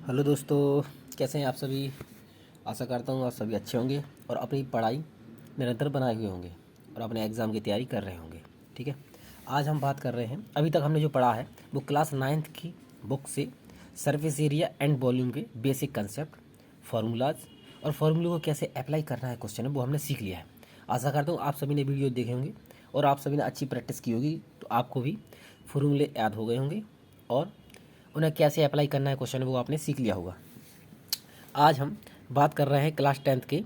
Hello दोस्तों, कैसे हैं आप सभी। आशा करता हूँ आप सभी अच्छे होंगे और अपनी पढ़ाई निरंतर बनाए हुए होंगे और अपने एग्ज़ाम की तैयारी कर रहे होंगे। ठीक है, आज हम बात कर रहे हैं, अभी तक हमने जो पढ़ा है वो क्लास 9th की बुक से सरफेस एरिया एंड वॉल्यूम के बेसिक कंसेप्ट, फार्मूलाज और फार्मूले को कैसे अप्लाई करना है क्वेश्चन है वो हमने सीख लिया है। आशा करता हूँ आप सभी ने वीडियो देखे होंगे और आप सभी ने अच्छी प्रैक्टिस की होगी, तो आपको भी फार्मूले याद हो गए होंगे और उन्हें कैसे अप्लाई करना है क्वेश्चन वो आपने सीख लिया होगा। आज हम बात कर रहे हैं क्लास 10th के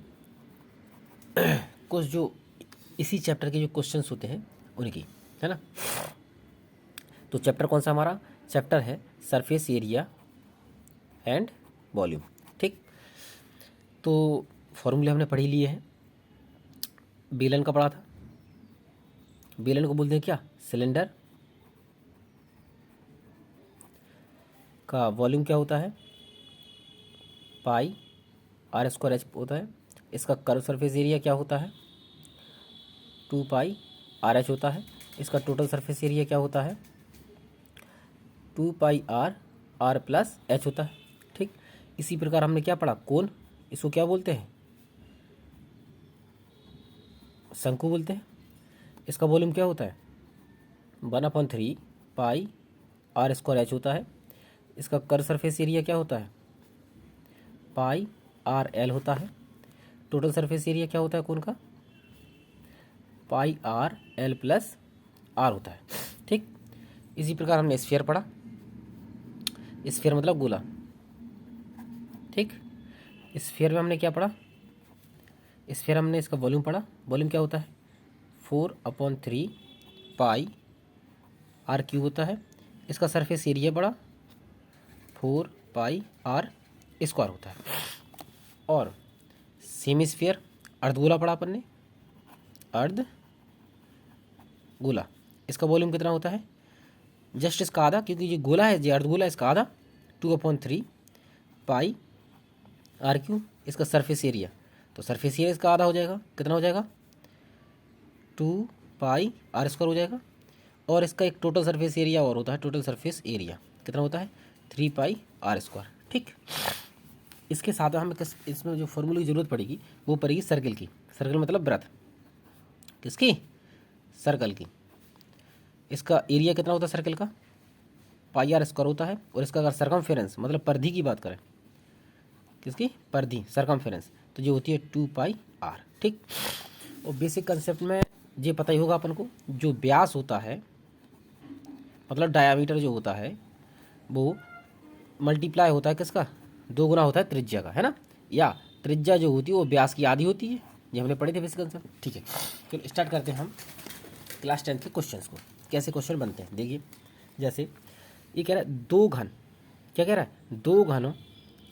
कुछ जो इसी चैप्टर के जो क्वेश्चंस होते हैं उनकी, है ना। तो चैप्टर कौन सा हमारा चैप्टर है? Surface area and volume. ठीक, तो फॉर्मूले हमने पढ़ ही लिए हैं। बेलन का पढ़ा था। बेलन को बोलते हैं क्या? सिलेंडर। का वॉल्यूम क्या होता है? पाई आर स्क्वायर एच होता है। इसका कर्व सरफेस एरिया क्या होता है? 2 पाई आर एच होता है। इसका टोटल सरफेस एरिया क्या होता है? 2 पाई आर प्लस एच होता है। ठीक, इसी प्रकार हमने क्या पढ़ा? कोण। इसको क्या बोलते हैं? शंकु बोलते हैं। इसका वॉल्यूम क्या होता है? 1/3 पाई आर स्क्वायर एच होता है। इसका कर्व सरफेस एरिया क्या होता है? पाई आर एल होता है। टोटल सरफेस एरिया क्या होता है कोण का? पाई आर एल प्लस आर होता है। ठीक, इसी प्रकार हमने स्फीयर पढ़ा। स्फीयर मतलब गोला। ठीक, स्फीयर में हमने क्या पढ़ा? स्फीयर हमने इसका वॉल्यूम पढ़ा। वॉल्यूम क्या होता है? 4/3 पाई आर क्यूब होता है। इसका सरफेस एरिया पढ़ा, 4 पाई आर स्क्वायर होता है। और सेमी स्फीयर अर्धगोला पढ़ा अपन ने, अर्धगोला। इसका वॉल्यूम कितना होता है? जस्ट इसका आधा, क्योंकि ये गोला है, ये अर्धगोला, इसका आधा 2/3 पाई आर क्यूब। इसका सरफेस एरिया, तो सरफेस एरिया इसका आधा हो जाएगा, कितना हो जाएगा? 2 पाई आर स्क्वायर हो जाएगा। और इसका एक टोटल सरफेस एरिया और होता है, टोटल सरफेस एरिया कितना होता है? 3 पाई आर स्क्वायर। ठीक, इसके साथ हमें इसमें जो फॉर्मूले की जरूरत पड़ेगी वो पड़ेगी सर्कल की। सर्कल मतलब वृत्त। किसकी? सर्कल की। इसका एरिया कितना होता है सर्कल का? पाई आर स्क्वायर होता है। और इसका अगर सरकमफेरेंस मतलब परिधि की बात करें, किसकी? परिधि, सरकमफेरेंस, तो जो होती है 2 पाई आर। ठीक, और बेसिक कंसेप्ट में ये पता ही होगा अपन को, जो व्यास होता है मतलब डायामीटर जो होता है वो मल्टीप्लाई होता है किसका? 2 गुना होता है त्रिज्या का, है ना। या त्रिज्या जो होती है वो व्यास की आधी होती है। ये हमने पढ़े थे बेसिक कंसेप्ट। ठीक है, चलो स्टार्ट करते हैं हम क्लास 10 के क्वेश्चंस को। कैसे क्वेश्चन बनते हैं देखिए। जैसे ये कह रहा है दो घन, क्या कह रहा है? 2 घनों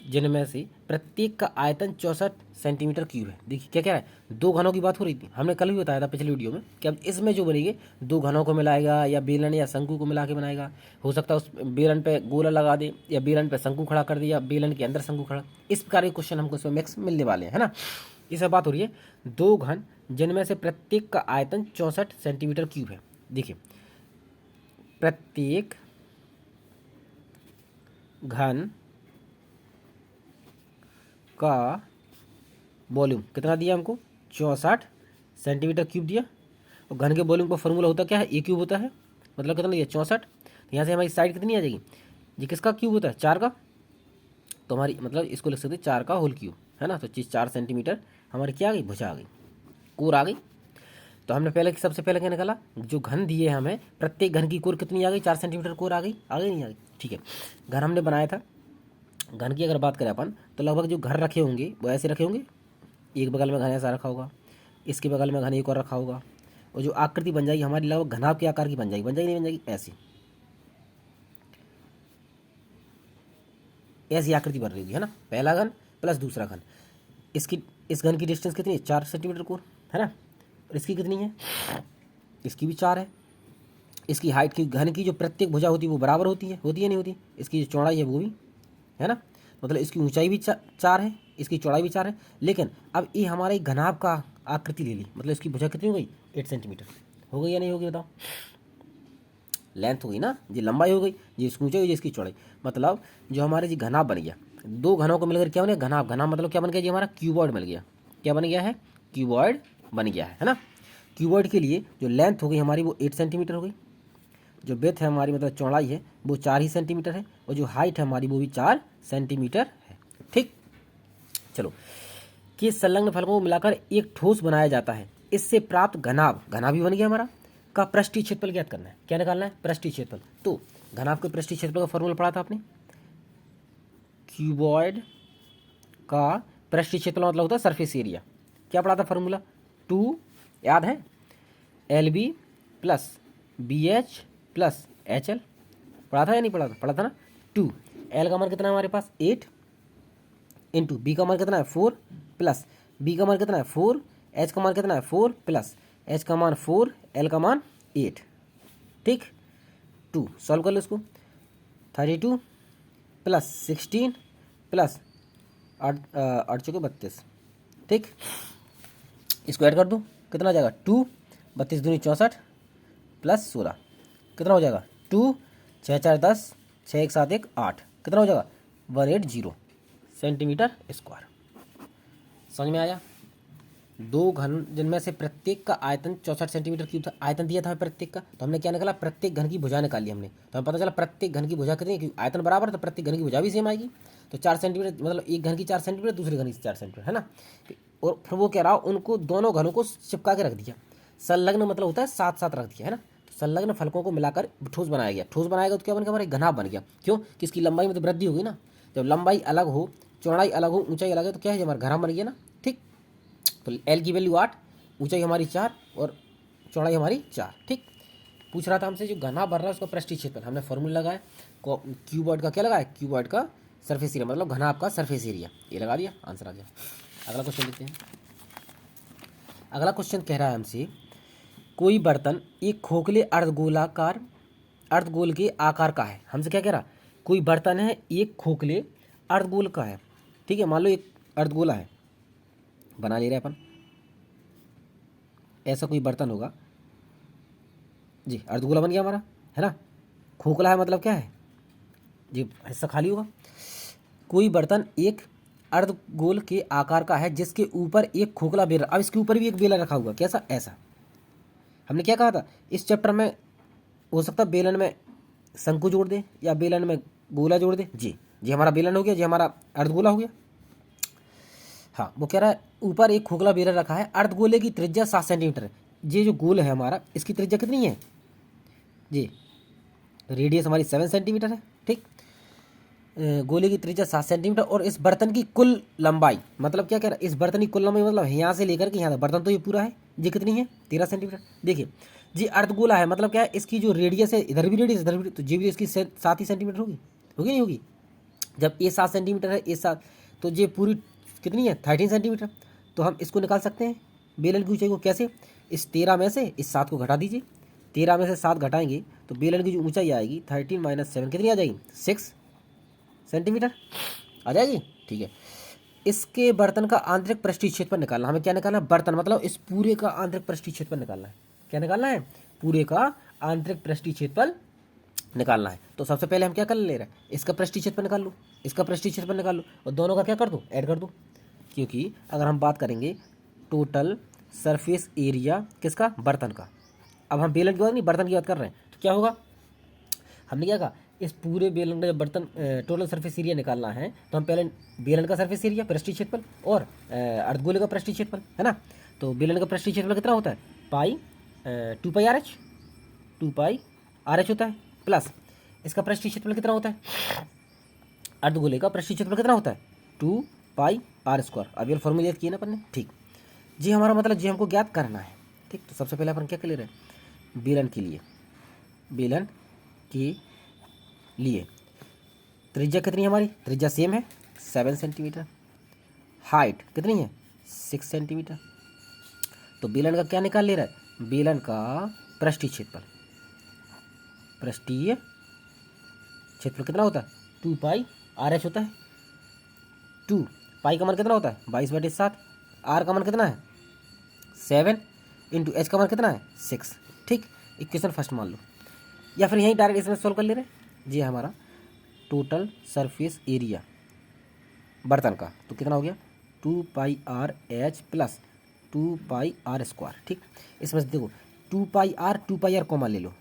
जिनमें से प्रत्येक का आयतन 64 सेंटीमीटर क्यूब है। देखिए क्या कह रहा है? 2 घनों की बात हो रही थी, हमने कल भी बताया था पिछली वीडियो में कि अब इसमें जो बनेंगे 2 घनों को मिलाएगा या बेलन या शंकु को मिला के बनाएगा। हो सकता है उस बेलन पे गोला लगा दे या बेलन पे शंकु खड़ा कर दे या बेलन के अंदर शंकु खड़ा। इस प्रकार के क्वेश्चन हमको इसमें मैक्स मिलने वाले हैं, है ना। ये सब बात हो रही है 2 घन जिनमें से प्रत्येक का आयतन 64 सेंटीमीटर क्यूब है। देखिए, प्रत्येक घन का वॉल्यूम कितना दिया हमको? 64 सेंटीमीटर क्यूब दिया। और घन के वॉल्यूम का फॉर्मूला होता क्या है? ए क्यूब होता है। मतलब कितना दिया? 64। तो यहाँ से हमारी साइड कितनी आ जाएगी? ये किसका क्यूब होता है? 4 का। तो हमारी मतलब इसको लिख सकते हैं 4 का होल क्यूब, है ना। तो 4 सेंटीमीटर हमारी क्या आ गई? भुजा आ गई, कोर आ गई। तो हमने पहले सबसे पहले क्या निकाला? जो घन दिए हमें, प्रत्येक घन की कोर कितनी आ गई? 4 सेंटीमीटर कोर आ गई। आ गई नहीं आ गई? ठीक है, घन हमने बनाया था। घन की अगर बात करें अपन तो लगभग जो घर रखे होंगे वो ऐसे रखे होंगे। एक बगल में घन ऐसा रखा होगा, इसके बगल में घन एक और रखा होगा, और जो आकृति बन जाएगी हमारी लगभग घनाभ के आकार की बन जाएगी। बन जाएगी नहीं बन जाएगी? ऐसी ऐसी आकृति बन रही होगी, है ना। पहला घन प्लस दूसरा घन, इसकी इस घन की डिस्टेंस कितनी है? 4 सेंटीमीटर कोर, है ना। और इसकी कितनी है? इसकी भी 4 है। इसकी हाइट की, घन की जो प्रत्येक भुजा होती है वो बराबर होती है नहीं होती? इसकी जो चौड़ाई है वो भी, है ना। मतलब इसकी ऊंचाई भी 4 है, इसकी चौड़ाई भी 4 है। लेकिन अब ये हमारा एक घनाभ का आकृति ले ली, मतलब इसकी भुजा कितनी हो गई? 8 सेंटीमीटर। हो गई या नहीं होगी बताओ? लेंथ हो गई ना, ये लंबाई हो गई, ये इसकी ऊंचाई, ये इसकी चौड़ाई। मतलब जो हमारे जी घनाभ बन गया, दो घनों को मिलकर क्या बन गया, घनाभ। घनाभ मतलब क्या बन गया जी, हमारा क्यूबॉइड मिल गया। क्या बन गया है, क्यूबॉइड बन गया है ना। क्यूबॉइड के लिए जो लेंथ हो गई हमारी वो 8 सेंटीमीटर हो गई, जो बेथ है हमारी मतलब चौड़ाई है वो 4 ही सेंटीमीटर है, और जो हाइट है हमारी वो भी 4 सेंटीमीटर है। ठीक, चलो कि संलग्न फलकों को मिलाकर एक ठोस बनाया जाता है, इससे प्राप्त घनाभ, घनाभ भी बन गया हमारा, का पृष्ठीय क्षेत्रफल ज्ञात करना है। क्या निकालना है, पृष्ठीय क्षेत्रफल। तो घनाभ के पृष्ठीय क्षेत्रफल का फॉर्मूला पढ़ा था आपने, क्यूबॉइड का पृष्ठीय क्षेत्रफल मतलब होता है सरफेस एरिया। क्या पढ़ा था फॉर्मूला, 2 याद है, LB plus BH plus HL, पढ़ा था या नहीं पढ़ा था, पढ़ा था ना। 2 L का मान कितना है हमारे पास 8 इंटू B का मान कितना है 4 प्लस B का मान कितना है 4, H का मान कितना है 4 प्लस H का मान 4, L का मान 8। ठीक, 2 सॉल्व कर लो इसको, 32 प्लस 16 प्लस 8 चौके 32। ठीक, इसको ऐड कर दूँ, कितना हो जाएगा 2, 32 दूनी 64 प्लस 16 कितना हो जाएगा 2, 6 4 10, 6 1 7 1 8, कितना हो जाएगा 180 सेंटीमीटर स्क्वायर। समझ में आया। दो घन जिनमें से प्रत्येक का आयतन 64 सेंटीमीटर क्यूब था, आयतन दिया था प्रत्येक का, तो हमने क्या निकाला, प्रत्येक घन की भुजा निकाली हमने, तो हमें पता चला प्रत्येक घन की भुजा कितनी है, क्योंकि आयतन बराबर है तो प्रत्येक घन की भुजा भी सेम आएगी। तो 4 सेंटीमीटर मतलब एक घन की 4 सेंटीमीटर, दूसरे घन की 4 सेंटीमीटर, है ना। और फिर वो कह रहा उनको दोनों घनों को चिपका के रख दिया, संलग्न मतलब होता है साथ साथ रख दिया, है ना। तो संलग्न फलकों को मिलाकर ठोस बनाया गया, ठोस बनाएगा तो क्या बन गया हमारा घनाभ बन गया। क्यों कि इसकी लंबाई में तो वृद्धि होगी ना, जब लंबाई अलग हो, चौड़ाई अलग हो, ऊंचाई अलग है, तो क्या है हमारा घनाभ बन गया ना। ठीक, तो L की वैल्यू 8, ऊंचाई हमारी 4 और चौड़ाई हमारी 4। ठीक, पूछ रहा था हमसे जो घना भर रहा है उसका पृष्ठीय क्षेत्रफल, हमने फॉर्मूला लगाया, क्यूबॉइड का क्या लगाया, क्यूबॉइड का सरफेस एरिया मतलब घना आपका सरफेस एरिया, ये लगा दिया, आंसर आ गया। अगला क्वेश्चन देखते हैं। अगला क्वेश्चन कह रहा है हमसे, कोई बर्तन एक खोखले अर्धगोल के आकार का है। हमसे क्या कह रहा, कोई बर्तन है एक खोखले अर्धगोल का है। ठीक है, मान लो एक अर्धगोला है, बना ले रहे अपन, ऐसा कोई बर्तन होगा जी, अर्धगोला बन गया हमारा, है ना। खोखला है मतलब क्या है जी, हिस्सा खाली होगा। कोई बर्तन एक अर्धगोल के आकार का है जिसके ऊपर एक खोखला बेलन, अब इसके ऊपर भी एक बेलन रखा हुआ, कैसा, ऐसा। हमने क्या कहा था इस चैप्टर में, हो सकता है बेलन में शंकु जोड़ दे या बेलन में गोला जोड़ दे। जी जी, हमारा बेलन हो गया जी, हमारा अर्धगोला हो गया। हाँ, वो कह रहा है ऊपर एक खोखला बेलन रखा है, अर्धगोले की त्रिज्या 7 सेंटीमीटर है। ये जो गोल है हमारा, इसकी त्रिज्या कितनी है जी, रेडियस हमारी 7 सेंटीमीटर है। ठीक, गोले की त्रिज्या 7 सेंटीमीटर, और इस बर्तन की कुल लंबाई मतलब क्या कह रहा है, इस बर्तन की कुल लंबाई मतलब यहाँ से लेकर के यहाँ तक, बर्तन तो ये पूरा है, ये कितनी है 13 सेंटीमीटर। देखिए जी, अर्धगोला है मतलब क्या है, इसकी जो रेडियस है, इधर भी रेडियस इधर भी, तो ये भी इसकी 7 ही सेंटीमीटर होगी, होगी नहीं होगी। जब ये 7 सेंटीमीटर है, ये 7, तो ये पूरी कितनी है 13 सेंटीमीटर। तो हम इसको निकाल सकते हैं बेलन की ऊंचाई को, कैसे, इस 13 में से इस 7 को घटा दीजिए, 13 में से 7 घटाएंगे तो बेलन की जो ऊंचाई आएगी 13 माइनस 7 कितनी आ जाएगी 6 सेंटीमीटर आ जाएगी। ठीक है, इसके बर्तन का आंतरिक पृष्ठीय क्षेत्रफल निकालना, हमें क्या निकालना है, बर्तन मतलब इस पूरे का आंतरिक पृष्ठीय क्षेत्रफल निकालना है। क्या निकालना है, पूरे का आंतरिक पृष्ठीय क्षेत्रफल निकालना है। तो सबसे पहले हम क्या कर ले रहे हैं, इसका पृष्ठीय क्षेत्रफल निकाल लो, इसका पृष्ठीय क्षेत्रफल निकाल लो, और दोनों का क्या कर दो, ऐड कर दो। क्योंकि अगर हम बात करेंगे टोटल सरफेस एरिया किसका, बर्तन का, अब हम बेलन की बात नहीं बर्तन की बात कर रहे हैं, तो क्या होगा, हमने क्या कहा, इस पूरे बेलन का जब बर्तन टोटल सरफेस एरिया निकालना है तो हम पहले बेलन का सरफेस एरिया पृष्ठीय क्षेत्रफल और अर्धगोले का पृष्ठीय क्षेत्रफल, है ना। तो बेलन का पृष्ठीय क्षेत्रफल कितना होता है, पाई 2 पाई आर एच होता है, प्लस इसका पृष्ठीय क्षेत्रफल कितना होता है, अर्धगोले का पृष्ठीय क्षेत्रफल कितना होता है 2 पाई आर स्क्वायर। अब ये फॉर्मूला याद किए ना अपन ने। ठीक जी, हमारा मतलब जी हमको ज्ञात करना है। ठीक, तो सबसे पहले अपन क्या कर ले रहे हैं, बेलन के लिए, बेलन के लिए त्रिज्या कितनी है हमारी, त्रिज्या सेम है 7 सेंटीमीटर, हाइट कितनी है 6 सेंटीमीटर। तो बेलन का क्या निकाल ले रहा है, बेलन का पृष्ठीय क्षेत्रफल, पृष्ठीय क्षेत्रफल कितना होता है 2 पाई आर एच होता है। 2 पाई का मान कितना होता है 22/7, आर का मान कितना है 7 इंटू एच का मान कितना है 6। ठीक, इक्वेशन फर्स्ट मान लो, या फिर यहीं डायरेक्ट इसमें सोल्व कर ले रहे हैं। जी हमारा टोटल सरफेस एरिया बर्तन का, तो कितना हो गया 2πr/h प्लस 2πr²। ठीक, इसमें से देखो 2πr कॉमन ले लो,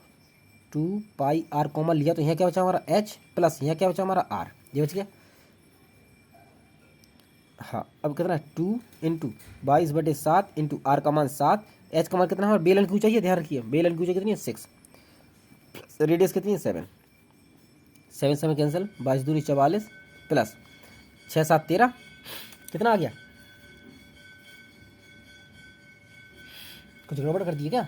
2πr कॉमन लिया तो यहाँ क्या बचा हमारा h प्लस यहाँ क्या बचा हमारा r, ये बच गया। हाँ, अब कितना है 2 इंटू 22/7 इंटू r का मान 7, h का मान कितना है, बेलन की ऊंचाई है, ध्यान रखिए बेलन की ऊंचाई कितनी है 6, रेडियस कितनी है 7, 7 से कैंसिल, 22 दूनी 44 प्लस 6 7 13, कितना आ गया, कुछ गड़बड़ कर दिए क्या,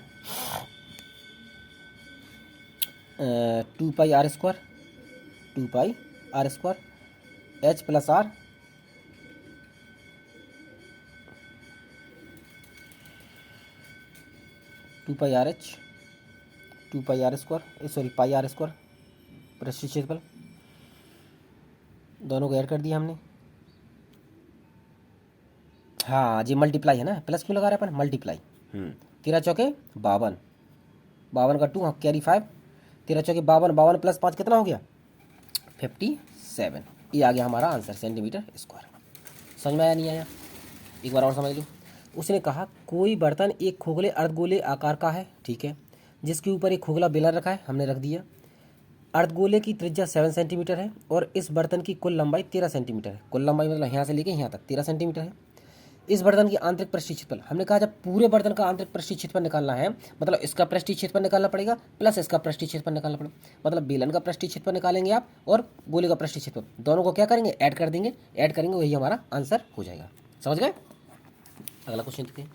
2πr², 2πr² h plus r, two pi R square, sorry πr² पृष्ठीय क्षेत्रफल, दोनों को ऐड कर दिया हमने। हाँ जी, मल्टीप्लाई है ना, प्लस क्यों लगा रहे हैं अपन, मल्टीप्लाई। 13 चौके 52, 52 का 2, हाँ कैरी 5, 13 चौके 52, 52 प्लस 5 कितना हो गया 57, ये आ गया हमारा आंसर सेंटीमीटर स्क्वायर। समझ में आया नहीं आया, एक बार और समझ लो। उसने कहा कोई बर्तन एक खोखले अर्धगोले आकार का है, ठीक है, जिसके ऊपर एक खोखला बेलन रखा है, हमने रख दिया। अर्धगोले की त्रिज्या 7 सेंटीमीटर है और इस बर्तन की कुल लंबाई 13 सेंटीमीटर है। कुल लंबाई मतलब यहाँ से लेके यहाँ तक 13 सेंटीमीटर है। इस बर्तन की आंतरिक पृष्ठीय क्षेत्रफल, हमने कहा जब पूरे बर्तन का आंतरिक पृष्ठीय क्षेत्रफल निकालना है, मतलब इसका पृष्ठीय क्षेत्रफल निकालना पड़ेगा प्लस इसका पृष्ठीय क्षेत्रफल निकालना पड़ेगा, मतलब बेलन का पृष्ठीय क्षेत्रफल निकालेंगे आप और गोले का पृष्ठीय क्षेत्रफल, दोनों को क्या करेंगे ऐड कर देंगे, ऐड करेंगे, वही हमारा आंसर हो जाएगा। समझ गए। अगला क्वेश्चन देखिए।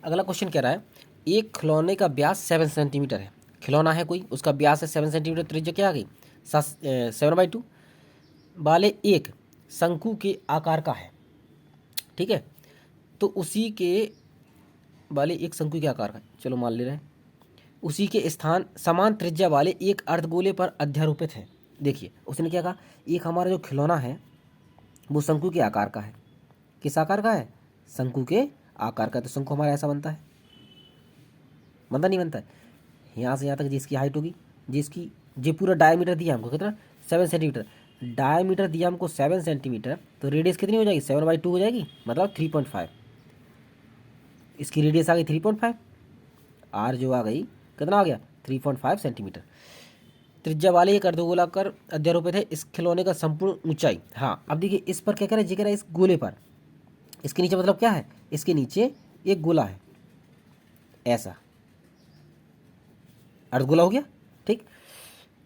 अगला क्वेश्चन कह रहा है एक खिलौने का व्यास 7 सेंटीमीटर है, खिलौना है कोई, उसका व्यास है 7 सेंटीमीटर, त्रिज्या क्या आ गई 7/2 वाले एक शंकु के आकार का है, ठीक है, तो उसी के वाले एक शंकु के आकार का है, चलो मान ले रहे हैं, उसी के स्थान समान त्रिज्या वाले एक अर्धगोले पर अध्यारोपित है। देखिए उसने क्या कहा, एक हमारा जो खिलौना है वो शंकु के आकार का है, किस आकार का है, शंकु के आकार का, तो शंकु हमारा ऐसा बनता है, बनता नहीं बनता है, यहाँ से यहाँ तक जिसकी हाइट होगी, जिसकी जो पूरा डायमीटर दिया हमको कितना 7 सेंटीमीटर, डायमीटर दिया हमको 7 सेंटीमीटर, तो रेडियस कितनी हो जाएगी 7/2 हो जाएगी, मतलब 3.5, इसकी रेडियस आ गई 3.5, आर जो आ गई कितना आ गया 3.5 सेंटीमीटर। त्रिज्या वाले एक अर्धगोलाकार अध्यारोपित है इस खिलौने का संपूर्ण ऊंचाई। हाँ अब देखिए इस पर क्या कह रहा है, जी कह रहा है इस गोले पर, इसके नीचे मतलब क्या है, इसके नीचे एक गोला है, ऐसा अर्धगोला हो गया, ठीक,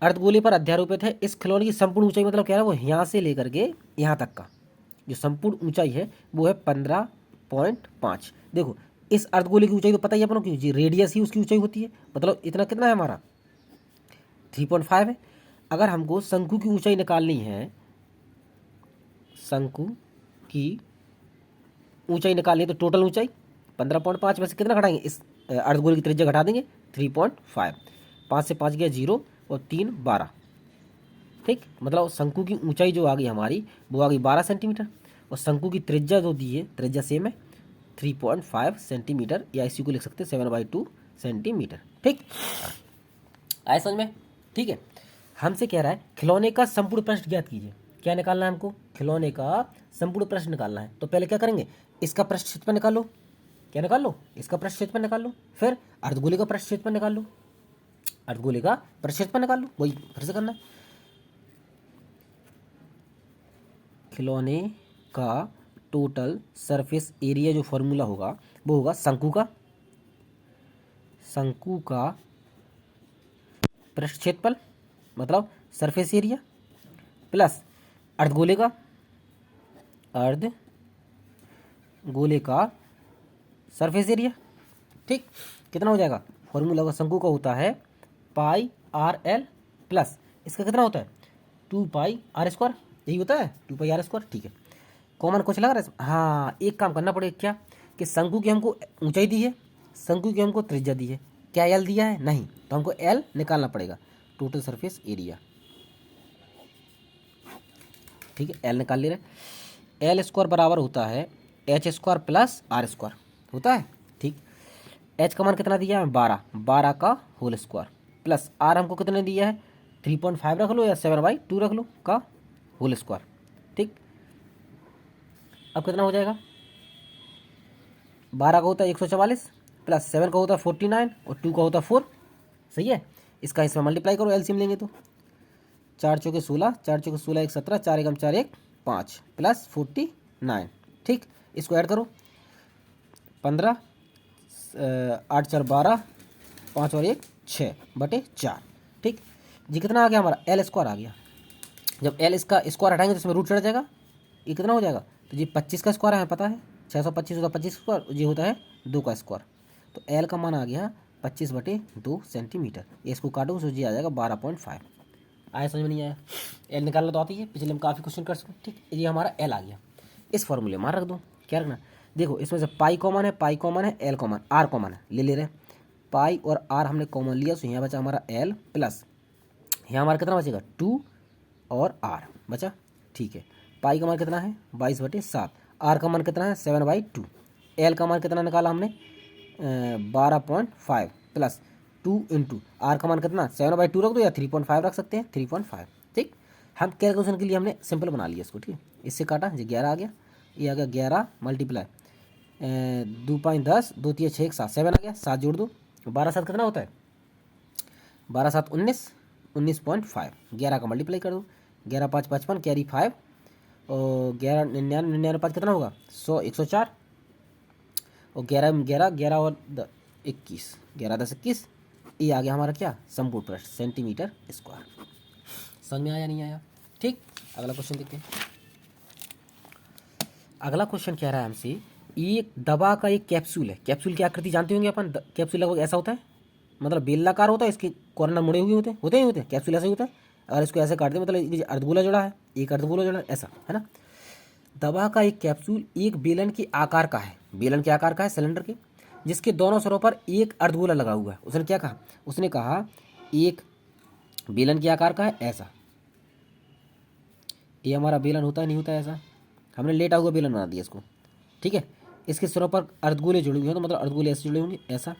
अर्धगोले पर अध्यारोपित है इस खिलौने की संपूर्ण ऊंचाई, मतलब क्या है वो यहाँ से लेकर के यहाँ तक का जो संपूर्ण ऊंचाई है वो है 15.5। देखो इस अर्धगोले की ऊंचाई तो पता ही अपनों की, रेडियस ही उसकी ऊंचाई होती है, मतलब इतना कितना है हमारा 3.5 है। अगर हमको शंकु की ऊंचाई निकालनी है, शंकु की ऊंचाई निकालनी है, तो टोटल ऊंचाई 15.5 में से कितना घटाएंगे, इस अर्धगोले की त्रिज्या घटा देंगे 3.5, 5 से 5 गया 0 और 3 12, ठीक, मतलब शंकु की ऊंचाई जो आ गई हमारी वो आ गई 12 सेंटीमीटर, और शंकु की त्रिज्या जो दी है, त्रिज्या सेम है 3.5 सेंटीमीटर, या इसी को लिख सकते हैं 7/2 सेंटीमीटर, ठीक, आए समझ में, ठीक है। हमसे कह रहा है खिलौने का संपूर्ण पृष्ठ ज्ञात कीजिए, क्या निकालना है हमको, खिलौने का संपूर्ण पृष्ठ निकालना है, तो पहले क्या करेंगे, इसका पृष्ठ क्षेत्रफल निकाल लो, क्या निकाल लो, इसका पृष्ठ क्षेत्रफल निकाल लो, फिर अर्धगोले का पृष्ठ क्षेत्रफल निकाल लो, अर्धगोले का पृष्ठ क्षेत्रफल निकाल लो, वही फिर से करना है। खिलौने का टोटल सरफेस एरिया जो फॉर्मूला होगा वो होगा शंकु का पृष्ठ क्षेत्रफल मतलब सरफेस एरिया प्लस अर्धगोले का सरफेस एरिया, ठीक, कितना हो जाएगा, फॉर्मूला का शंकु का होता है πrl प्लस इसका कितना होता है 2πr², यही होता है 2πr², ठीक है। कॉमन कुछ लग रहा है, हाँ एक काम करना पड़ेगा क्या, कि शंकु की हमको ऊंचाई दी है, शंकु की हमको त्रिज्या दी है, क्या एल दिया है, नहीं, तो हमको एल निकालना पड़ेगा, टोटल सरफेस एरिया, ठीक है, एल निकाल ले रहे, L² बराबर होता है h² प्लस r² होता है, ठीक, h का मान कितना दिया है 12 का होल स्क्वायर प्लस r हमको कितने दिया है 3.5 रख लो या 7/2 रख लो का होल स्क्वायर, ठीक, अब कितना हो जाएगा, 12 का होता है 144 प्लस 7 का होता है 49 और 2 का होता है 4, सही है। इसका इसमें मल्टीप्लाई करो, एलसीएम लेंगे तो 4 चौके 16, 4 चौके 16 1 17, 4 एकम 4 1 5 प्लस 49, ठीक। इसको ऐड करो, 15, 8 4 12, 5 और 1 6/4, ठीक। जी कितना आ गया हमारा, एल स्क्वायर आ गया। जब एल इसका स्क्वायर हटाएंगे तो इसमें रूट चढ़ जाएगा, ये कितना हो जाएगा, तो जी 25 का स्क्वायर है, पता है 625 होता है 25 स्क्वायर, ये होता है 2 का स्क्वायर। तो एल का मान आ गया 25/2 सेंटीमीटर। ये इसको काटो तो जी आ जाएगा 12.5। आया समझ में नहीं आया, एल निकालना तो आती है, पिछले हम काफ़ी क्वेश्चन कर सकें, ठीक। ये हमारा एल आ गया। इस फॉर्मूले में रख दो, क्या रखना, देखो इसमें से पाई कॉमन है, पाई कॉमन है, एल कॉमन, आर कॉमन है, ले रहे पाई और आर हमने कॉमन लिया, तो यहाँ बचा हमारा एल प्लस यहाँ हमारा कितना बचेगा 2 और आर बचा, ठीक है। पाई का मान कितना है 22/7, आर का मान कितना है 7/2, एल का मान कितना निकाला हमने 12.5 प्लस 2 इंटू आर का मान कितना 7/2 रख दो या 3.5 रख सकते हैं 3.5, ठीक। हम कैलकुलेशन के लिए हमने सिंपल बना लिया इसको, ठीक है। इससे काटा जो 11 आ गया, ये आ गया 11 मल्टीप्लाई 2.10 2 3 6 7 7 आ गया, 7 जोड़ दो, 12 7 कितना होता है 12 7 19 19.5, 11 का मल्टीप्लाई कर दो, 11 5 55 कैरी 5 और 11 99 99 5 कितना होगा 100 104 और 11 11 11 और 21 11 10 21, ये आ गया हमारा क्या संपूर्ण पृष्ठ सेंटीमीटर स्क्वायर। समझ में आया नहीं आया, ठीक। अगला क्वेश्चन देखते हैं। अगला क्वेश्चन कह रहा है हमसे, एक दवा का एक कैप्सूल है, कैप्सूल की आकृति जानते होंगे अपन, कैप्सूल लगभग ऐसा होता है, मतलब बेलनाकार होता है, इसके कॉर्नर मुड़े हुए होते हैं कैप्सूल ऐसा ही होता है। अगर इसको ऐसे काट दे मतलब अर्धगोला जोड़ा है, एक अर्धगोला जोड़ा ऐसा है ना। दवा का एक कैप्सूल एक बेलन के आकार का है, बेलन के आकार का है सिलेंडर के, जिसके दोनों सिरों पर एक अर्धगोला लगा हुआ है। उसने क्या कहा, उसने कहा एक बेलन के आकार का है ऐसा, ये हमारा बेलन होता है नहीं होता है ऐसा, हमने लेटा हुआ बेलन बना दिया इसको, ठीक है। इसके सिरों पर अर्धगोले जुड़े हुए हैं, तो मतलब अर्धगोले ऐसे जुड़े होंगे ऐसा,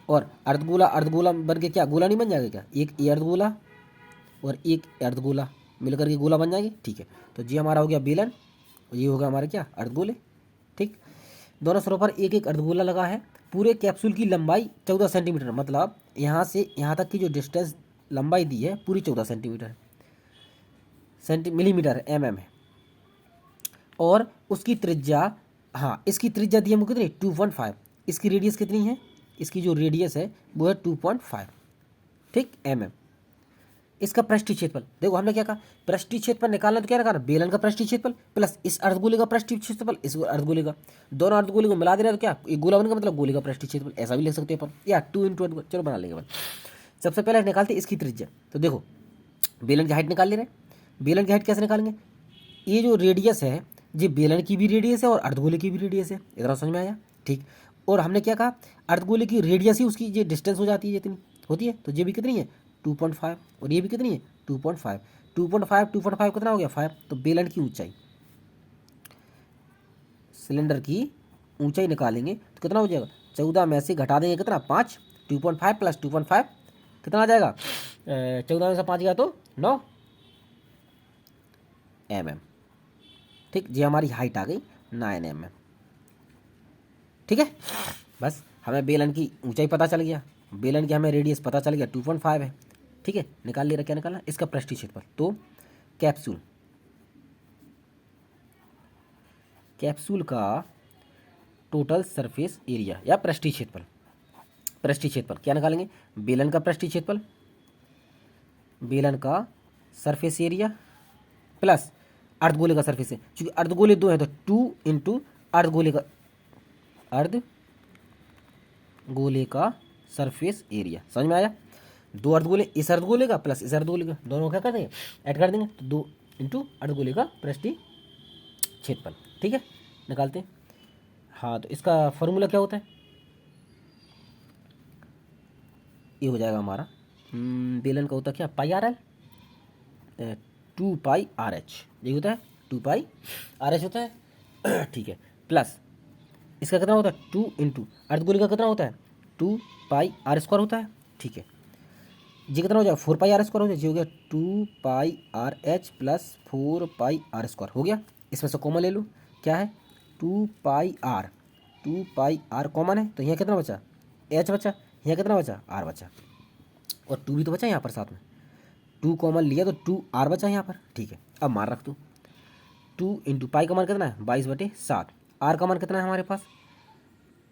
और अर्धगोला अर्धगोला बन के क्या गोला नहीं बन जाएगा क्या, एक ये अर्धगोला और एक अर्धगोला मिलकर के गोला बन जाएगी, ठीक है। तो ये हमारा हो गया बेलन और ये होगा हमारे क्या अर्धगोले, ठीक। दोनों सिरों पर एक एक अर्धगोला लगा है। पूरे कैप्सूल की लंबाई 14 सेंटीमीटर, मतलब यहाँ से यहाँ तक की जो डिस्टेंस लंबाई दी है पूरी 14 सेंटीमीटर है, मिलीमीटर है, mm है। और उसकी त्रिज्या, हाँ इसकी त्रिज्या दी है हमको कितनी 2.5, इसकी रेडियस कितनी है, इसकी जो रेडियस है वो है 2.5, ठीक mm। इसका पृष्ठीय क्षेत्रफल, देखो हमने क्या कहा पृष्ठीय क्षेत्रफल निकालना, तो क्या निकालना बेलन का पृष्ठीय क्षेत्रफल प्लस इस अर्धगोले का पृष्ठीय क्षेत्रफल, इस अर्धगोले का, दोनों अर्धगोले को मिला दे रहे हैं तो क्या एक गोला बनेगा, मतलब गोले का पृष्ठीय क्षेत्रफल, ऐसा भी लिख सकते हैं अपन, या 2 × अर्धगोला, चलो बना लेंगे अपन। सबसे पहले निकालते इसकी त्रिज्या, तो देखो बेलन की हाइट निकाल ले रहे हैं, बेलन की हाइट कैसे निकालेंगे, ये जो रेडियस है ये बेलन की भी रेडियस है और अर्धगोले की भी रेडियस है, इतना समझ में आया, ठीक। और हमने क्या कहा अर्धगोले की रेडियस ही उसकी ये डिस्टेंस हो जाती है जितनी होती है, तो ये भी कितनी है 2.5 और ये भी कितनी है 2.5 2.5 कितना हो गया 5, तो बेलन की ऊंचाई, सिलेंडर की ऊंचाई निकालेंगे तो कितना हो जाएगा 14 में से घटा देंगे कितना 5, 2.5 प्लस 2.5 कितना आ जाएगा 14 में से 5 गया तो 9 mm, ठीक। ये हमारी हाइट आ गई 9 mm, ठीक है। बस हमें बेलन की ऊंचाई पता चल गया, बेलन की हमें रेडियस पता चल गया 2.5 है, ठीक है। निकाल ले रहा, क्या निकालना इसका पृष्ठीय क्षेत्रफल, तो कैप्सूल का टोटल सरफेस एरिया या पृष्ठीय क्षेत्रफल, पृष्ठीय क्षेत्रफल क्या निकालेंगे बेलन का पृष्ठीय क्षेत्रफल, बेलन का सरफेस एरिया प्लस अर्धगोले का सरफेस है, क्योंकि अर्धगोले 2 है तो 2 × अर्धगोले का सरफेस एरिया, समझ में आया। 2 अर्धगोले इस अर्धगोले का प्लस इस अर्धगोले का, दोनों क्या कर देंगे ऐड कर देंगे, तो 2 × अर्धगोले का पृष्ठीय क्षेत्रफल, ठीक है। निकालते हैं, हाँ तो इसका फॉर्मूला क्या होता है, ये हो जाएगा हमारा बेलन का होता है क्या πr/l 2πr/h, ये होता है 2πr/h होता है, ठीक है। प्लस इसका कितना होता है 2 × अर्धगोले का कितना होता है 2πr² होता है, ठीक है। ये कितना हो जाएगा 4πr² हो जाएगा, ये हो गया 2πrh प्लस 4πr² हो गया, इसमें से कॉमन ले लूँ, क्या है 2 पाई आर कॉमन है, तो यहाँ कितना बचा एच बचा, यहाँ कितना बचा आर बचा, और 2 भी तो बचा यहाँ पर साथ में, 2 कॉमन लिया तो 2 आर बचा यहाँ पर। ठीक है, अब मान रख दो 2 इंटू पाई का मान कितना है 22/7, आर का मान कितना है हमारे पास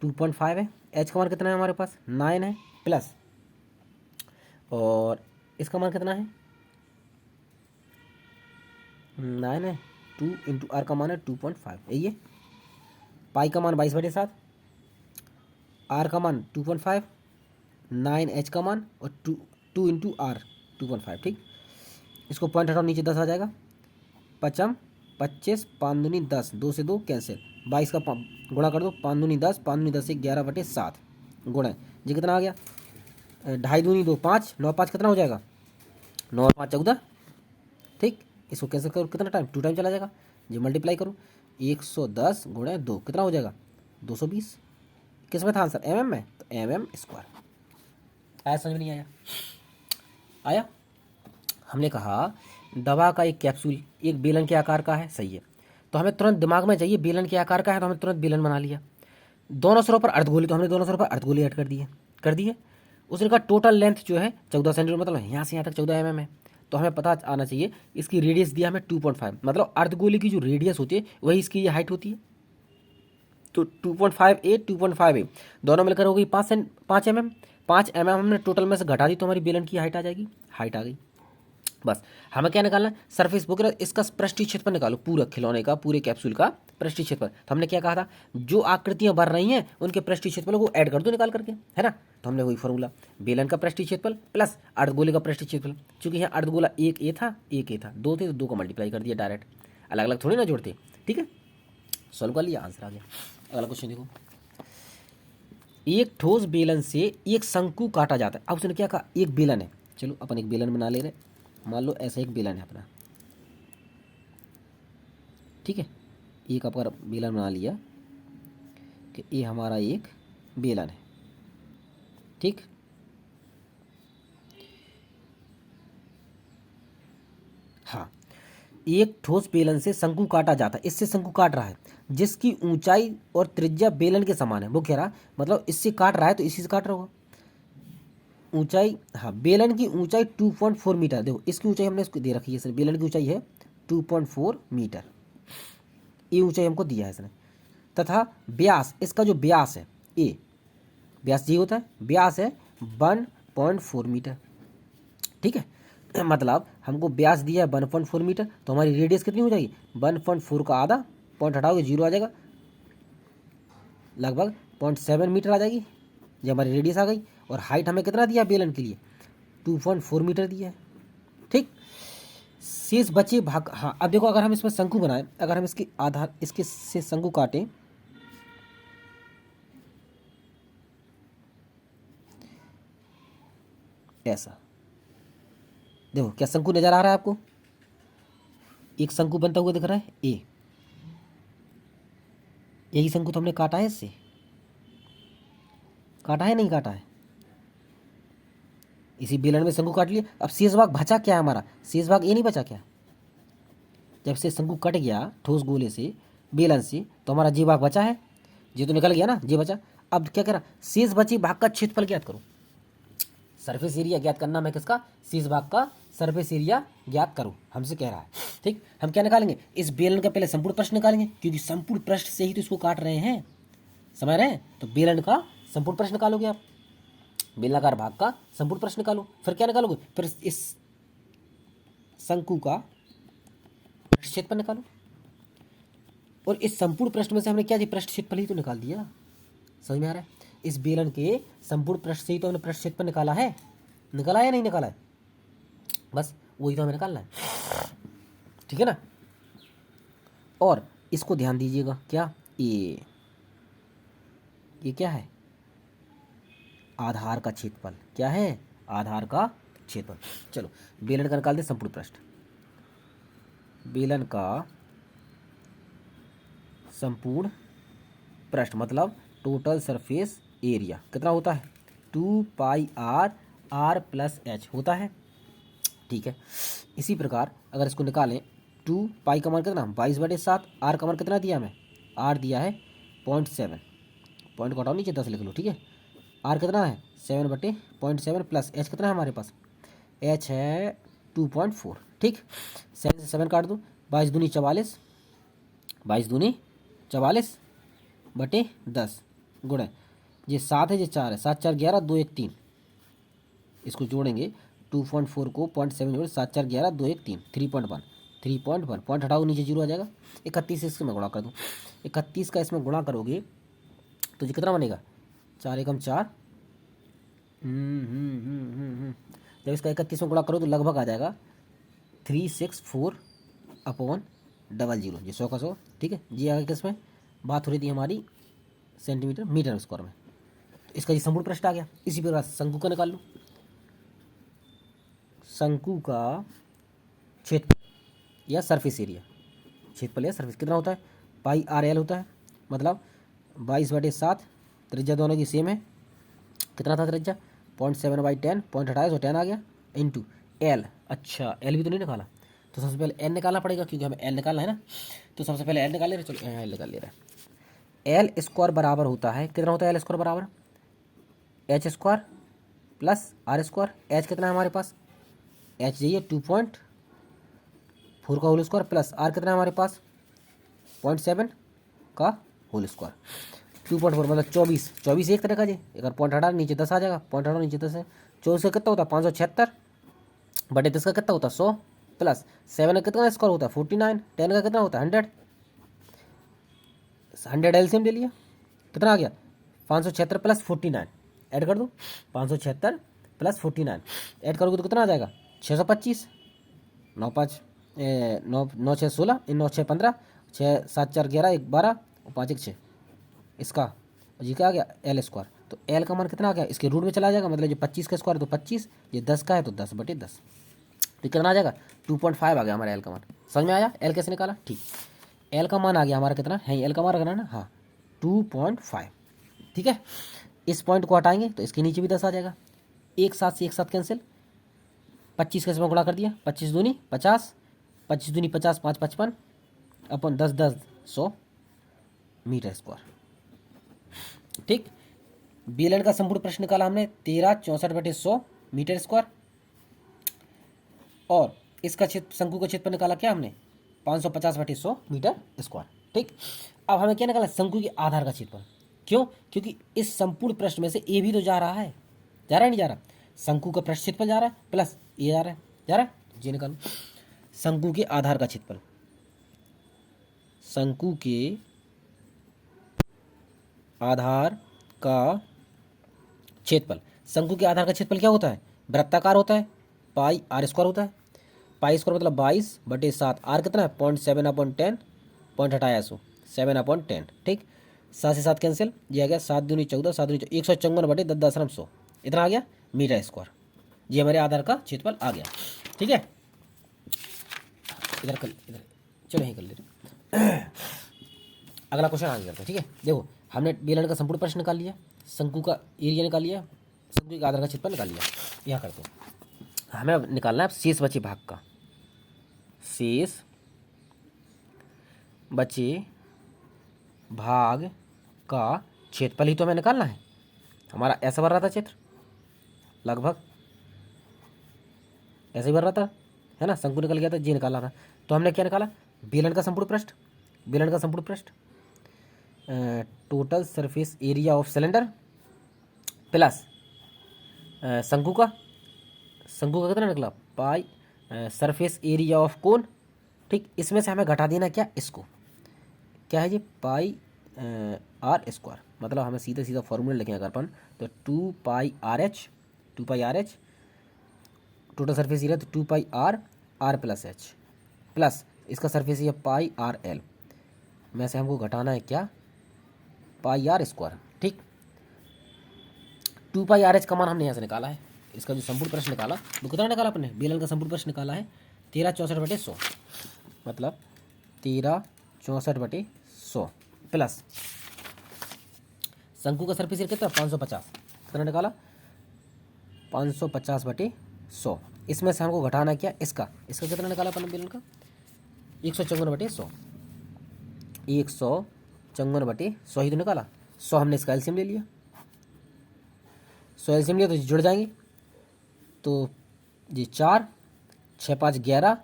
2.5 है, एच का मान कितना है हमारे पास 9 है, प्लस और इसका मान कितना है 9 है, 2 इंटू आर का मान है 2.5, यही है। पाई का मान 22/7, आर का मान 2.5, 9 एच का मान और 2 इंटू आर 2.5। ठीक, इसको पॉइंट हटाओ, नीचे 10 आ जाएगा, 5 25, 5 दूनी 10, 2 से 2 कैंसिल, 22 का गुणा कर दो, 5 दूनी 10, 5 दूनी 10 से 11/7 गुणा, ये कितना आ गया 2.5 दूनी 2 5, 9 5 कितना हो जाएगा 9 और 5 14। ठीक, इसको कैंसिल करो, कितना टाइम 2 टाइम चला जाएगा, ये मल्टीप्लाई करो 110 गुणा 2 कितना हो जाएगा 220। किस में था आंसर एम में, तो mm²। आया समझ में नहीं आया? आया। हमने कहा दवा का एक कैप्सूल एक बेलन के आकार का है, सही है, तो हमें तुरंत दिमाग में चाहिए बेलन के आकार का है, तो हमने तुरंत बेलन बना लिया। दोनों सिरों पर अर्धगोली, तो हमने दोनों सिरों पर अर्धगोली ऐड कर दिए। उसने कहा टोटल लेंथ जो है 14 सेंटीमीटर, मतलब यहाँ से यहाँ तक 14 mm है, तो हमें पता आना चाहिए इसकी रेडियस दिया हमें 2.5, मतलब अर्धगोली की जो रेडियस होती है वही इसकी ये हाइट होती है, तो 2.5a 2.5a दोनों मिलकर हो गई 5 mm। 5 mm हमने टोटल में से घटा दी तो हमारी बेलन की हाइट आ जाएगी, हाइट आ गई। बस हमें क्या निकालना है सरफेस वगैरह, इसका पृष्ठीय क्षेत्रफल निकालो, पूरा खिलौने का पूरे कैप्सूल का पृष्ठीय क्षेत्रफल। तो हमने क्या कहा था जो आकृतियां बन रही हैं उनके पृष्ठीय क्षेत्रफल को ऐड कर दो निकाल करके, है ना। तो हमने वही फॉर्मूला बेलन का पृष्ठीय क्षेत्रफल प्लस अर्धगोले का पृष्ठीय क्षेत्रफल, क्योंकि यहाँ अर्धगोला एक ए था दो थे तो 2 का मल्टीप्लाई कर दिया डायरेक्ट, अलग अलग थोड़ी ना जोड़ते। ठीक है, सॉल्व कर लिया, आंसर आ गया। अगला क्वेश्चन देखो, एक ठोस बेलन से एक शंकु काटा जाता है। अब उसने क्या कहा एक बेलन है, चलो अपन एक बेलन बना ले रहे, मान लो ऐसा एक बेलन है अपना, ठीक है, एक अपन बेलन बना लिया कि ये हमारा एक बेलन है। ठीक, हाँ, एक ठोस बेलन से शंकु काटा जाता है, इससे शंकु काट रहा है जिसकी ऊंचाई और त्रिज्या बेलन के समान है। वो कह रहा मतलब इससे काट रहा है तो इसी से काट रहा होगा। ऊंचाई, हाँ, बेलन की ऊंचाई 2.4 मीटर, देखो इसकी ऊंचाई हमने इसको दे रखी है, इसने बेलन की ऊंचाई है 2.4 मीटर, ये ऊंचाई हमको दिया है इसने, तथा व्यास, इसका जो व्यास है ए, व्यास ये होता है, व्यास है 1.4 मीटर। ठीक है, मतलब हमको व्यास दिया है 1.4 मीटर, तो हमारी रेडियस कितनी हो जाएगी 1.4 का आधा, पॉइंट हटाओगे 0 आ जाएगा, लगभग 0.7 मीटर आ जाएगी, ये हमारी रेडियस आ गई। और हाइट हमें कितना दिया बेलन के लिए 2.4 मीटर दिया है। ठीक, शेष बचे भाग, हाँ अब देखो अगर हम इसमें शंकु बनाएं, अगर हम इसके आधार इसके से शंकु काटें, ऐसा देखो क्या शंकु नजर आ रहा है आपको, एक शंकु बनता हुआ दिख रहा है ए, यही शंकु तो हमने काटा है, इससे काटा है नहीं काटा है, इसी बेलन में शंकु काट लिया। अब शेष भाग बचा क्या है हमारा, शेष भाग ये नहीं बचा क्या, जब से शंकु कट गया ठोस गोले से बेलन से तो हमारा जी भाग बचा है, जी तो निकल गया ना, जी बचा। अब क्या कह रहा शेष बचे भाग का क्षेत्रफल ज्ञात करो, सरफेस एरिया ज्ञात करना मैं किसका, शेष भाग का सरफेस एरिया ज्ञात करो, हमसे कह रहा है। ठीक, हम क्या निकालेंगे इस बेलन का पहले संपूर्ण पृष्ठ निकालेंगे, क्योंकि संपूर्ण पृष्ठ से ही तो इसको काट रहे हैं, समझ रहे हैं, तो बेलन का संपूर्ण पृष्ठ निकालोगे आप, बेलनाकार भाग का संपूर्ण पृष्ठ निकालो, फिर क्या निकालोगे, फिर इस शंकु का क्षेत्रफल निकालो, और इस संपूर्ण पृष्ठ में से हमने क्या दिया पृष्ठ क्षेत्रफल ही तो निकाल दिया, समझ में आ रहा है। इस बेलन के संपूर्ण पृष्ठ से ही तो हमने पृष्ठ क्षेत्रफल निकाला है, निकाला है या नहीं निकाला है, बस वही तो हमें निकालना है, ठीक है ना। और इसको ध्यान दीजिएगा, क्या ये क्या है आधार का क्षेत्रफल, क्या है आधार का क्षेत्रफल। चलो बेलन का निकाल दे संपूर्ण पृष्ठ, बेलन का संपूर्ण पृष्ठ मतलब टोटल सरफेस एरिया कितना होता है 2πr r + h होता है। ठीक है, इसी प्रकार अगर इसको निकालें 2 पाई का मान कितना 22/7, आर का मान कितना दिया हमें, आर दिया है 0.7, पॉइंट को हटाओ नीचे 10 लिख लो, ठीक है। आर कितना है 7/0.7 प्लस एच कितना है हमारे पास, एच है 2.4, ठीक। 7 से 7 काट दो, 22×2 = 44, 22×2 = 44/10 गुणे ये 7 है, ये 4 है, 7 4 11 2 1 3, इसको जोड़ेंगे 2.4 को 0.7 जोड़े 7 4 11 2 1 3, 3.1, 3.1 पॉइंट हटाओ नीचे जीरो आ जाएगा। 31 इससे मैं गुणा कर दूँ, 31 का इसमें गुणा करोगे तो ये कितना बनेगा, 4 एकम 4, जब इसका 31 में गुणा करो तो लगभग आ जाएगा 364/00, ये 100 का 100, ठीक है। ये आगे किसमें बात हो रही थी हमारी, सेंटीमीटर मीटर स्क्वायर में। तो इसका ये संपूर्ण पृष्ठ आ गया। इसी प्रकार शंकु का निकाल लो, शंकु का क्षेत्रफल या सरफेस एरिया, क्षेत्रफल या सरफेस कितना होता है, πr/l होता है, मतलब 22/7, त्रिज्या दोनों की सेम है, कितना था त्रिज्या 0.7/10, पॉइंट हटाया तो 10 आ गया, इंटू एल। अच्छा एल भी तो नहीं निकाला, तो सबसे पहले एल निकालना पड़ेगा क्योंकि हमें एल निकालना है ना, तो सबसे पहले एल निकाल ले रहे, चलो एल निकाल ले रहे हैं। एल स्क्वायर बराबर होता है, कितना होता है एल स्क्वायर बराबर, H square plus R square. H कितना है हमारे पास, एच जाइए 2.4 का होल स्क्वायर प्लस आर कितना है हमारे पास 0.7 का होल स्क्वायर। 2.4 मतलब 24, 24 एक तरह का जी, अगर पॉइंट हटा नीचे 10 आ जाएगा, पॉइंट हटाओ नीचे 10 है, 24 का कितना होता है 576/10 का कितना होता है 100, प्लस 7 का कितना स्क्वायर होता है 49, 10 का कितना होता है 100, 100 एलसीएम ले लिया, कितना आ गया 576 प्लस 49, ऐड कर दो 576 प्लस 49 ऐड करोगे तो कितना आ जाएगा 625, 9 5 9 6 16, 9 6 15, 6 7 4 11 1 12 और 5 1 6, इसका जी क्या आ गया एल स्क्वायर। तो एल का मान कितना आ गया, इसके रूट में चला जाएगा, मतलब जो 25 का स्क्वायर तो 25, ये 10 का है तो 10/10, तो कितना आ जाएगा 2.5 आ गया हमारा एल का मान। समझ में आया एल कैसे निकाला, ठीक। एल का मान आ गया हमारा कितना है, एल का मान रखना है ना, हाँ 2.5, ठीक है। इस पॉइंट को हटाएंगे तो इसके नीचे भी 10 आ जाएगा, एक साथ से एक साथ कैंसिल, 25 का इसमें गुणा कर दिया, 25 दूनी 50, 25 दूनी 50, 5 55 अपन 10 10 100 मीटर स्क्वायर, ठीक। बेलन का संपूर्ण प्रश्न निकाला हमने 1364/100 मीटर स्क्वायर, और इसका क्षेत्र शंकु का क्षेत्रफल निकाला क्या हमने 550/100 मीटर स्क्वायर, ठीक। अब हमें क्या निकाला शंकु के आधार का क्षेत्रफल, क्यों, क्योंकि इस संपूर्ण प्रश्न में से ए भी तो जा रहा है, जा रहा है नहीं जा रहा, शंकु का पृष्ठ क्षेत्रफल जा रहा है प्लस ए जा रहा है, जा रहा है, ये निकालो शंकु के आधार का क्षेत्रफल, शंकु के आधार का क्षेत्रफल। शंकु के आधार का क्षेत्रफल क्या होता है, वृत्ताकार होता है, πr² होता है, π² मतलब 22/7, आर कितना है 0.7/10, पॉइंट हटाया 7/10, ठीक। 7 से 7 कैंसिल, ये आ गया 7 दूनी 14, 7 दूनी 154/10 इतना आ गया मीटर स्क्वायर, ये हमारे आधार का क्षेत्रफल आ गया, ठीक है। इधर चलो यहीं कर ले रहे, अगला क्वेश्चन आगे करते हैं, ठीक है। देखो हमने बेलन का संपूर्ण प्रश्न निकाल लिया, शंकु का एरिया निकाल लिया, शंकु के आधार का क्षेत्रफल निकाल लिया, यहाँ करते हैं। हमें अब निकालना है शेष बचे भाग का, शेष बचे भाग का क्षेत्रफल ही तो हमें निकालना है, हमारा ऐसा भर रहा था क्षेत्र, लगभग ऐसे ही भर रहा था, है ना, शंकु निकल गया था, जी निकालना था, तो हमने क्या निकाला बेलन का संपूर्ण पृष्ठ, बेलन का संपूर्ण पृष्ठ total surface area of cylinder plus शंकु का कितना निकला पाई सरफेस एरिया ऑफ कोन, ठीक। इसमें से हमें घटा देना क्या, इसको क्या है ये πr², मतलब हमें सीधा सीधा फॉर्मूला लिखें अगर अपन तो 2πrh टोटल सरफेस एरिया, तो 2πr r plus H plus इसका सरफेस एरिया πrl में से हमको घटाना है क्या πr², ठीक। 2πrh का मान हमने यहाँ से निकाला है, इसका जो संपूर्ण प्रश्न निकाला वो कितना निकाला अपने, बेलन का संपूर्ण प्रश्न निकाला है 1364/100, मतलब 1364/100 प्लस शंकु का सरफेस एरिया कितना 550, कितना निकाला 550/100, इसमें से हमको घटाना क्या इसका कितना निकाला अपन बेलन का 154/100, 154/100 ही तो निकाला। 100 हमने इसका एलसीएम ले लिया, 100 एलसीएम लिया तो जुड़ जाएंगे। तो ये 4, 6 5 11,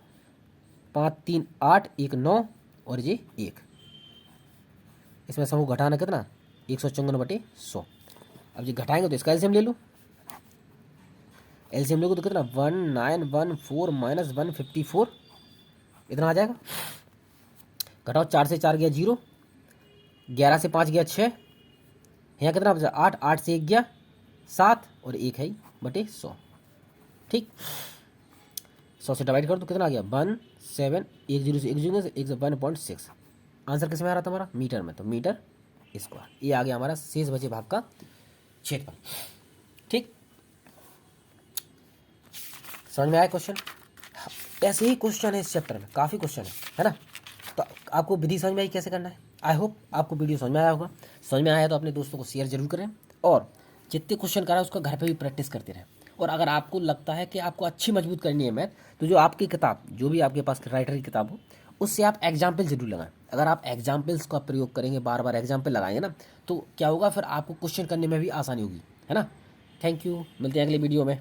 5 3 8, 1 9 और ये 1। इसमें समूह घटाना कितना, 154/100। अब ये घटाएंगे तो इसका एलसीएम ले लो, एलसीएम लोगे तो कितना 1914 माइनस 154 इतना आ जाएगा। घटाओ, 4 से 4 गया 0, 11 से 5 गया 6, यहाँ कितना बचा 8, 8 से 1 गया 7 और 1 है बटे 100। ठीक, 100 से डिवाइड कर दो कितना आ गया 17, 1 0 से 1 0 से 1.6। आंसर किस में आ रहा था हमारा, मीटर में, तो मीटर स्क्वायर। ये आ गया हमारा शेष बचे भाग का क्षेत्रफल। ठीक, समझ में आया क्वेश्चन। ऐसे ही क्वेश्चन है इस चैप्टर में, काफ़ी क्वेश्चन है ना। तो आपको विधि समझ में आई कैसे करना है। आई होप आपको वीडियो समझ में आया होगा। समझ में आया तो अपने दोस्तों को शेयर जरूर करें, और जितने क्वेश्चन करा उसका घर पे भी प्रैक्टिस करते रहें। और अगर आपको लगता है कि आपको अच्छी मजबूत करनी है मैथ, तो जो आपकी किताब, जो भी आपके पास राइटर की किताब हो, उससे आप एग्जाम्पल जरूर लगाएं। अगर आप एग्जाम्पल्स का प्रयोग करेंगे, बार बार एग्जाम्पल लगाएंगे ना, तो क्या होगा, फिर आपको क्वेश्चन करने में भी आसानी होगी, है ना। थैंक यू, मिलते हैं अगले वीडियो में।